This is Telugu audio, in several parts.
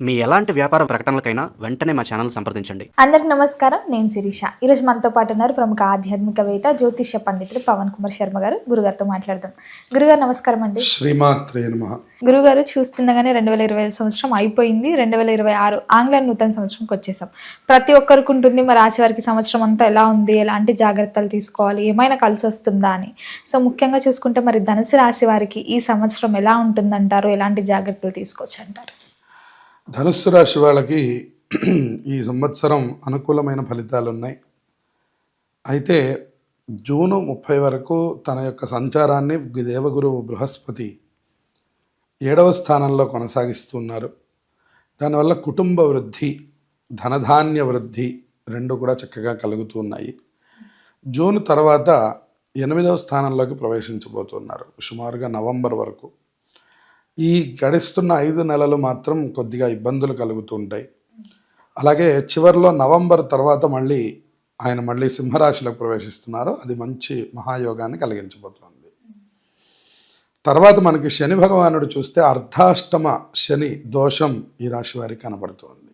మీ ఎలాంటి వ్యాపార ప్రకటనలకైనా వెంటనే మా ఛానల్ సంప్రదించండి. అందరికి నమస్కారం, నేను శిరీష. ఈరోజు మనతో పాటు ఉన్నారు ప్రముఖ ఆధ్యాత్మికవేత్త జ్యోతిష్య పండితులు పవన్ కుమార్ శర్మ గారు. గురుగారితో మాట్లాడదాం. గురుగారు నమస్కారం అండి. శ్రీమాత్రే నమః. గురుగారు, చూస్తుండగానే 2025 సంవత్సరం అయిపోయింది, 2026 ఆంగ్ల నూతన సంవత్సరంకి వచ్చేసాం. ప్రతి ఒక్కరికి ఉంటుంది మరి రాశి వారికి సంవత్సరం అంతా ఎలా ఉంది, ఎలాంటి జాగ్రత్తలు తీసుకోవాలి, ఏమైనా కలిసి వస్తుందా అని. సో ముఖ్యంగా చూసుకుంటే మరి ధనుసు రాశి వారికి ఈ సంవత్సరం ఎలా ఉంటుందంటారు, ఎలాంటి జాగ్రత్తలు తీసుకోవచ్చు అంటారు? ధనుస్సు రాశి వాళ్ళకి ఈ సంవత్సరం అనుకూలమైన ఫలితాలు ఉన్నాయి. అయితే జూను 30 వరకు తన యొక్క సంచారాన్ని దేవగురువు బృహస్పతి 7వ స్థానంలో కొనసాగిస్తున్నారు. దానివల్ల కుటుంబ వృద్ధి, ధనధాన్య వృద్ధి రెండు కూడా చక్కగా కలుగుతున్నాయి. జూన్ తర్వాత 8వ స్థానంలోకి ప్రవేశించబోతున్నారు సుమారుగా నవంబర్ వరకు. ఈ గడుస్తున్న 5 నెలలు మాత్రం కొద్దిగా ఇబ్బందులు కలుగుతుంటాయి. అలాగే చివరిలో నవంబర్ తర్వాత ఆయన మళ్ళీ సింహరాశిలోకి ప్రవేశిస్తున్నారు. అది మంచి మహాయోగాన్ని కలిగించబోతోంది. తర్వాత మనకి శని భగవానుడు చూస్తే అర్ధాష్టమ శని దోషం ఈ రాశి వారికి కనబడుతోంది.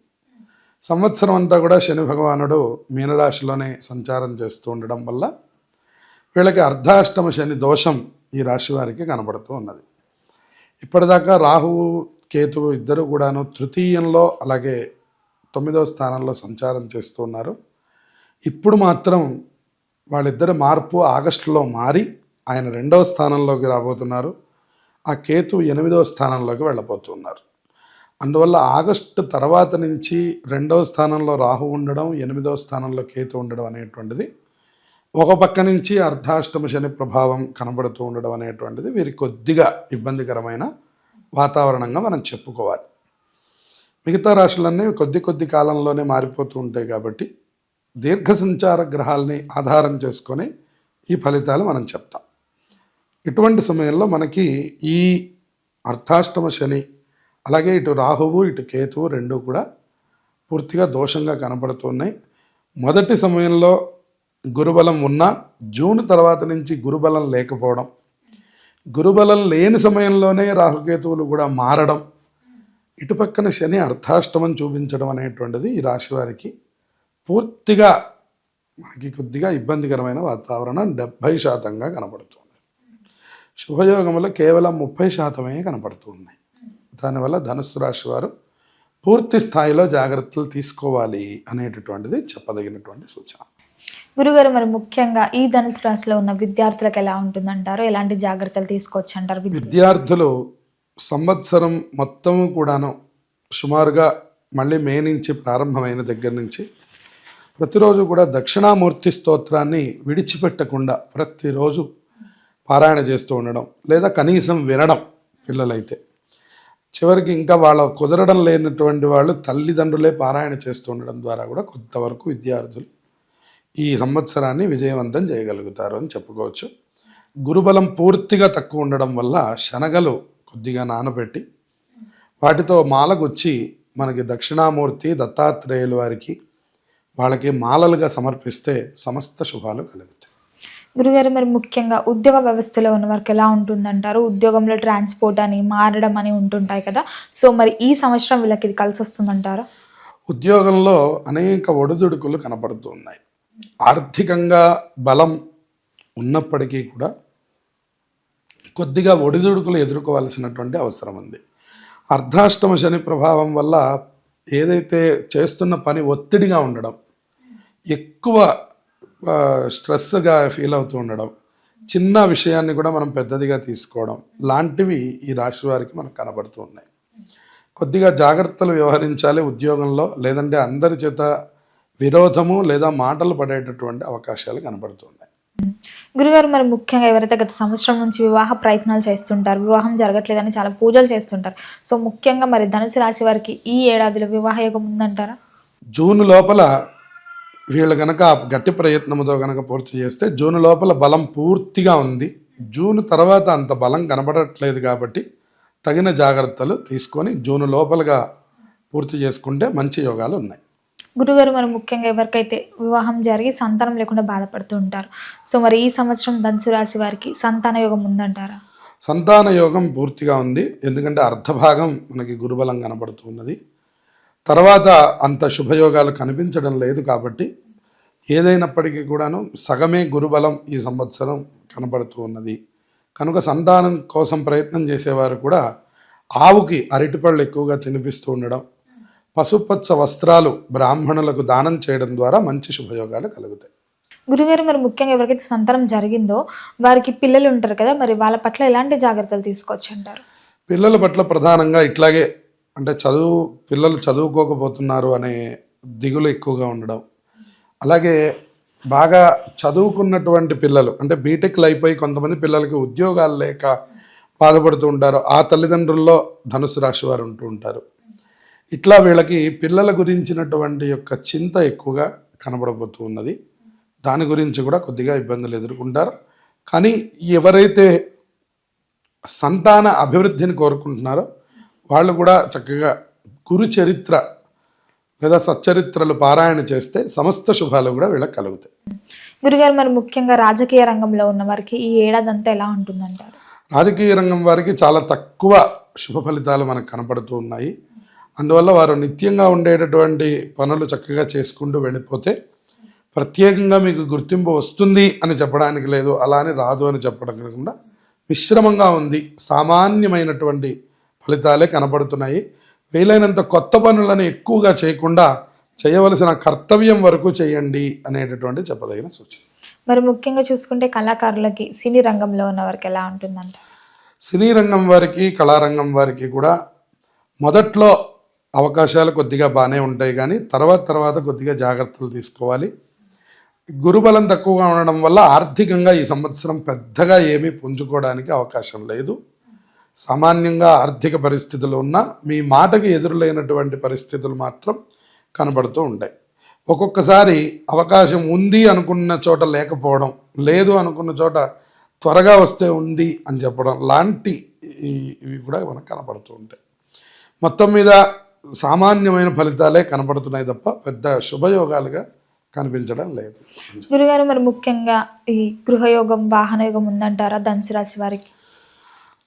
సంవత్సరం అంతా కూడా శని భగవానుడు మీనరాశిలోనే సంచారం చేస్తూ ఉండడం వల్ల వీళ్ళకి అర్ధాష్టమ శని దోషం ఈ రాశి వారికి కనబడుతూ ఉన్నది. ఇప్పటిదాకా రాహువు కేతువు ఇద్దరు కూడాను తృతీయంలో అలాగే 9వ స్థానంలో సంచారం చేస్తూ ఉన్నారు. ఇప్పుడు మాత్రం వాళ్ళిద్దరి మార్పు ఆగస్టులో మారి ఆయన 2వ స్థానంలోకి రాబోతున్నారు. ఆ కేతువు 8వ స్థానంలోకి వెళ్ళబోతున్నారు. అందువల్ల ఆగస్టు తర్వాత నుంచి 2వ స్థానంలో రాహు ఉండడం, 8వ స్థానంలో కేతు ఉండడం అనేటువంటిది ఒక పక్క నుంచి అర్ధాష్టమ శని ప్రభావం కనబడుతూ ఉండడం అనేటువంటిది వీరికి కొద్దిగా ఇబ్బందికరమైన వాతావరణంగా మనం చెప్పుకోవాలి. మిగతా రాశులన్నీ కొద్ది కాలంలోనే మారిపోతూ ఉంటాయి కాబట్టి దీర్ఘ సంచార గ్రహాలని ఆధారం చేసుకొని ఈ ఫలితాలు మనం చెప్తాం. ఇటువంటి సమయంలో మనకి ఈ అర్ధాష్టమ శని అలాగే ఇటు రాహువు ఇటు కేతువు రెండు కూడా పూర్తిగా దోషంగా కనబడుతున్నాయి. మొదటి సమయంలో గురుబలం ఉన్నా జూన్ తర్వాత నుంచి గురుబలం లేకపోవడం, గురుబలం లేని సమయంలోనే రాహుకేతువులు కూడా మారడం, ఇటుపక్కన శని అర్ధాష్టమం చూపించడం అనేటువంటిది ఈ రాశి వారికి పూర్తిగా మనకి కొద్దిగా ఇబ్బందికరమైన వాతావరణం 70% కనపడుతుంది. శుభయోగములో కేవలం 30% కనపడుతున్నాయి. దానివల్ల ధనుస్సు రాశి వారు పూర్తి స్థాయిలో జాగ్రత్తలు తీసుకోవాలి అనేటటువంటిది చెప్పదగినటువంటి సూచన. గురుగారు, మరి ముఖ్యంగా ఈ ధనుసు రాశిలో ఉన్న విద్యార్థులకు ఎలా ఉంటుందంటారు, ఎలాంటి జాగ్రత్తలు తీసుకోవచ్చు అంటారు? విద్యార్థులు సంవత్సరం మొత్తం కూడాను సుమారుగా మళ్ళీ మే నుంచి ప్రారంభమైన దగ్గర నుంచి ప్రతిరోజు కూడా దక్షిణామూర్తి స్తోత్రాన్ని విడిచిపెట్టకుండా ప్రతిరోజు పారాయణ చేస్తూ ఉండడం, లేదా కనీసం వినడం పిల్లలైతే. చివరికి ఇంకా వాళ్ళ కుదరడం లేనటువంటి వాళ్ళు తల్లిదండ్రులే పారాయణ చేస్తూ ఉండడం ద్వారా కూడా కొంతవరకు విద్యార్థులు ఈ సంవత్సరాన్ని విజయవంతం చేయగలుగుతారు అని చెప్పుకోవచ్చు. గురుబలం పూర్తిగా తక్కువ ఉండడం వల్ల శనగలు కొద్దిగా నానబెట్టి వాటితో మాలగొచ్చి మనకి దక్షిణామూర్తి దత్తాత్రేయుల వారికి వాళ్ళకి మాలలుగా సమర్పిస్తే సమస్త శుభాలు కలుగుతాయి. గురుగారు, మరి ముఖ్యంగా ఉద్యోగ వ్యవస్థలో ఉన్న వారికి ఎలా ఉంటుందంటారు? ఉద్యోగంలో ట్రాన్స్పోర్ట్ అని మారడం అని ఉంటుంటాయి కదా, సో మరి ఈ సంవత్సరం వీళ్ళకి ఇది కలిసి వస్తుందంటారా? ఉద్యోగంలో అనేక ఒడిదుడుకులు కనపడుతున్నాయి. ఆర్థికంగా బలం ఉన్నప్పటికీ కూడా కొద్దిగా ఒడిదుడుకులు ఎదుర్కోవాల్సినటువంటి అవసరం ఉంది. అర్ధాష్టమ శని ప్రభావం వల్ల ఏదైతే చేస్తున్న పని ఒత్తిడిగా ఉండడం, ఎక్కువ స్ట్రెస్గా ఫీల్ అవుతూ ఉండడం, చిన్న విషయాన్ని కూడా మనం పెద్దదిగా తీసుకోవడం లాంటివి ఈ రాశి వారికి మనకు కనబడుతూ ఉన్నాయి. కొద్దిగా జాగ్రత్తలు వ్యవహరించాలి ఉద్యోగంలో, లేదంటే అందరి చేత విరోధము లేదా మాటలు పడేటటువంటి అవకాశాలు కనబడుతున్నాయి. గురుగారు, మరి ముఖ్యంగా ఎవరైతే గత సంవత్సరం నుంచి వివాహ ప్రయత్నాలు చేస్తుంటారు, వివాహం జరగట్లేదని చాలా పూజలు చేస్తుంటారు, సో ముఖ్యంగా మరి ధనుసు రాశి వారికి ఈ ఏడాదిలో వివాహ యోగం ఉందంటారా? జూన్ లోపల వీళ్ళు కనుక గట్టి ప్రయత్నంతో కనుక పూర్తి చేస్తే జూన్ లోపల బలం పూర్తిగా ఉంది. జూన్ తర్వాత అంత బలం కనబడట్లేదు కాబట్టి తగిన జాగ్రత్తలు తీసుకొని జూన్ లోపలగా పూర్తి చేసుకుంటే మంచి యోగాలు ఉన్నాయి. గురుగారు, మరి ముఖ్యంగా ఎవరికైతే వివాహం జరిగి సంతానం లేకుండా బాధపడుతూ ఉంటారు, సో మరి ఈ సంవత్సరం ధనుసు రాశి వారికి సంతాన యోగం ఉందంటారా? సంతాన యోగం పూర్తిగా ఉంది. ఎందుకంటే అర్ధభాగం మనకి గురుబలం కనబడుతున్నది. తర్వాత అంత శుభయోగాలు కనిపించడం లేదు. కాబట్టి ఏదైనప్పటికీ కూడాను సగమే గురుబలం ఈ సంవత్సరం కనబడుతూ ఉన్నది. కనుక సంతానం కోసం ప్రయత్నం చేసేవారు కూడా ఆవుకి అరటిపళ్ళు ఎక్కువగా తినిపిస్తూ ఉండడం, పసుపచ్చ వస్త్రాలు బ్రాహ్మణులకు దానం చేయడం ద్వారా మంచి శుభయోగాలు కలుగుతాయి. గురుగారు, మరి ముఖ్యంగా ఎవరికైతే సంతానం జరిగిందో వారికి పిల్లలు ఉంటారు కదా, మరి వాళ్ళ పట్ల ఎలాంటి జాగ్రత్తలు తీసుకోవచ్చు అంటారు? పిల్లల పట్ల ప్రధానంగా ఇట్లాగే అంటే పిల్లలు చదువుకోకపోతున్నారు అనే దిగులు ఎక్కువగా ఉండడం, అలాగే బాగా చదువుకున్నటువంటి పిల్లలు అంటే బీటెక్లు అయిపోయి కొంతమంది పిల్లలకి ఉద్యోగాలు లేక బాధపడుతూ ఉంటారు. ఆ తల్లిదండ్రుల్లో ధనుసు రాశి వారు ఉంటూ ఉంటారు. ఇట్లా వీళ్ళకి పిల్లల గురించినటువంటి యొక్క చింత ఎక్కువగా కనబడబోతూ ఉన్నది. దాని గురించి కూడా కొద్దిగా ఇబ్బందులు ఎదుర్కొంటారు. కానీ ఎవరైతే సంతాన అభివృద్ధిని కోరుకుంటున్నారో వాళ్ళు కూడా చక్కగా గురు చరిత్ర లేదా సచ్చరిత్రలు పారాయణ చేస్తే సమస్త శుభాలు కూడా వీళ్ళకి కలుగుతాయి. గురుగారు, మరి ముఖ్యంగా రాజకీయ రంగంలో ఉన్న వారికి ఈ ఏడాది అంతా ఎలా ఉంటుందంటారు? రాజకీయ రంగం వారికి చాలా తక్కువ శుభ ఫలితాలు మనకు కనపడుతూ ఉన్నాయి. అందువల్ల వారు నిత్యంగా ఉండేటటువంటి పనులు చక్కగా చేసుకుంటూ వెళ్ళిపోతే ప్రత్యేకంగా మీకు గుర్తింపు వస్తుంది అని చెప్పడానికి లేదు, అలా అని రాదు అని చెప్పడం కాకుండా మిశ్రమంగా ఉంది. సామాన్యమైనటువంటి ఫలితాలే కనపడుతున్నాయి. వీలైనంత కొత్త పనులను ఎక్కువగా చేయకుండా చేయవలసిన కర్తవ్యం వరకు చేయండి అనేటటువంటి చెప్పదగిన సూచన. మరి ముఖ్యంగా చూసుకుంటే కళాకారులకి సినీ రంగంలో ఉన్న వారికి ఎలా ఉంటుందంట? సినీ రంగం వారికి, కళారంగం వారికి కూడా మొదట్లో అవకాశాలు కొద్దిగా బాగానే ఉంటాయి, కానీ తర్వాత కొద్దిగా జాగ్రత్తలు తీసుకోవాలి. గురుబలం తక్కువగా ఉండడం వల్ల ఆర్థికంగా ఈ సంవత్సరం పెద్దగా ఏమీ పుంజుకోవడానికి అవకాశం లేదు. సామాన్యంగా ఆర్థిక పరిస్థితులు ఉన్నా మీ మాటకి ఎదురులేనటువంటి పరిస్థితులు మాత్రం కనబడుతూ ఉంటాయి. ఒక్కొక్కసారి అవకాశం ఉంది అనుకున్న చోట లేకపోవడం, లేదు అనుకున్న చోట త్వరగా వస్తే ఉంది అని చెప్పడం లాంటి ఇవి కూడా మనకు కనపడుతూ ఉంటాయి. మొత్తం మీద సామాన్యమైన ఫలితాలే కనపడుతున్నాయి తప్ప పెద్ద శుభయోగాలుగా కనిపించడం లేదు. గురుగారు, మరి ముఖ్యంగా ఈ గృహయోగం, వాహన యోగం ఉందంటారా ధనుసు రాశి వారికి?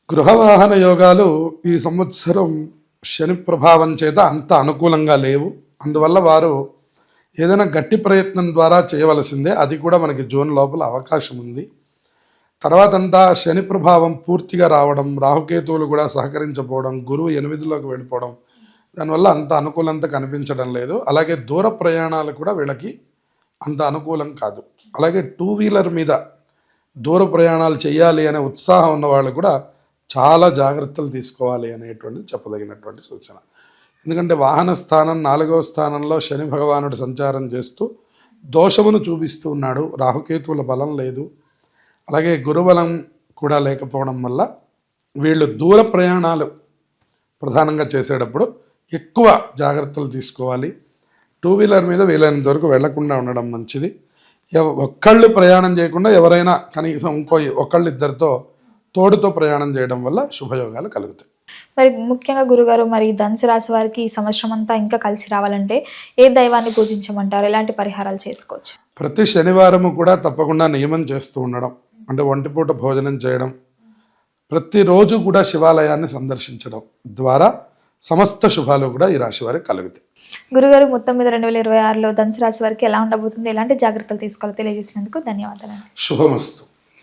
గృహవాహన యోగాలు ఈ సంవత్సరం శని ప్రభావం చేత అంత అనుకూలంగా లేవు. అందువల్ల వారు ఏదైనా గట్టి ప్రయత్నం ద్వారా చేయవలసిందే. అది కూడా మనకి జూన్ లోపల అవకాశం ఉంది. తర్వాత అంతా శని ప్రభావం పూర్తిగా రావడం, రాహుకేతువులు కూడా సహకరించకపోవడం, గురువు 8లోకి వెళ్ళిపోవడం, దానివల్ల అంత అనుకూలంత కనిపించడం లేదు. అలాగే దూర ప్రయాణాలు కూడా వీళ్ళకి అంత అనుకూలం కాదు. అలాగే 2 వీలర్ మీద దూర ప్రయాణాలు చేయాలి అనే ఉత్సాహం ఉన్న వాళ్ళు కూడా చాలా జాగ్రత్తలు తీసుకోవాలి అనేటువంటిది చెప్పదగినటువంటి సూచన. ఎందుకంటే వాహన స్థానం 4వ స్థానంలో శని భగవానుడు సంచారం చేస్తూ దోషమును చూపిస్తూ ఉన్నాడు. రాహుకేతువుల బలం లేదు, అలాగే గురుబలం కూడా లేకపోవడం వల్ల వీళ్ళు దూర ప్రయాణాలు ప్రధానంగా చేసేటప్పుడు ఎక్కువ జాగ్రత్తలు తీసుకోవాలి. 2 వీలర్ మీద వీలైనంత వరకు వెళ్లకుండా ఉండడం మంచిది. ఒక్కళ్ళు ప్రయాణం చేయకుండా ఎవరైనా కనీసం ఒకళ్ళిద్దరితో తోడుతో ప్రయాణం చేయడం వల్ల శుభయోగాలు కలుగుతాయి. మరి ముఖ్యంగా గురుగారు, మరి ధనుసు రాశి వారికి ఈ సంవత్సరం అంతా ఇంకా కలిసి రావాలంటే ఏ దైవాన్ని పూజించమంటారు? ఎలాంటి పరిహారాలు చేసుకోవచ్చు? ప్రతి శనివారము కూడా తప్పకుండా నియమం చేస్తూ ఉండడం, అంటే ఒంటిపూట భోజనం చేయడం, ప్రతిరోజు కూడా శివాలయాన్ని సందర్శించడం ద్వారా సమస్త శుభాలు కూడా ఈ రాశి వారికి కలుగుతాయి. గురుగారు, మొత్తం మీద 2026లో ధనుసు రాశి వారికి ఎలా ఉండబోతుంది, ఎలాంటి జాగ్రత్తలు తీసుకోవాలో తెలియజేసినందుకు ధన్యవాదాలు. శుభమస్తు.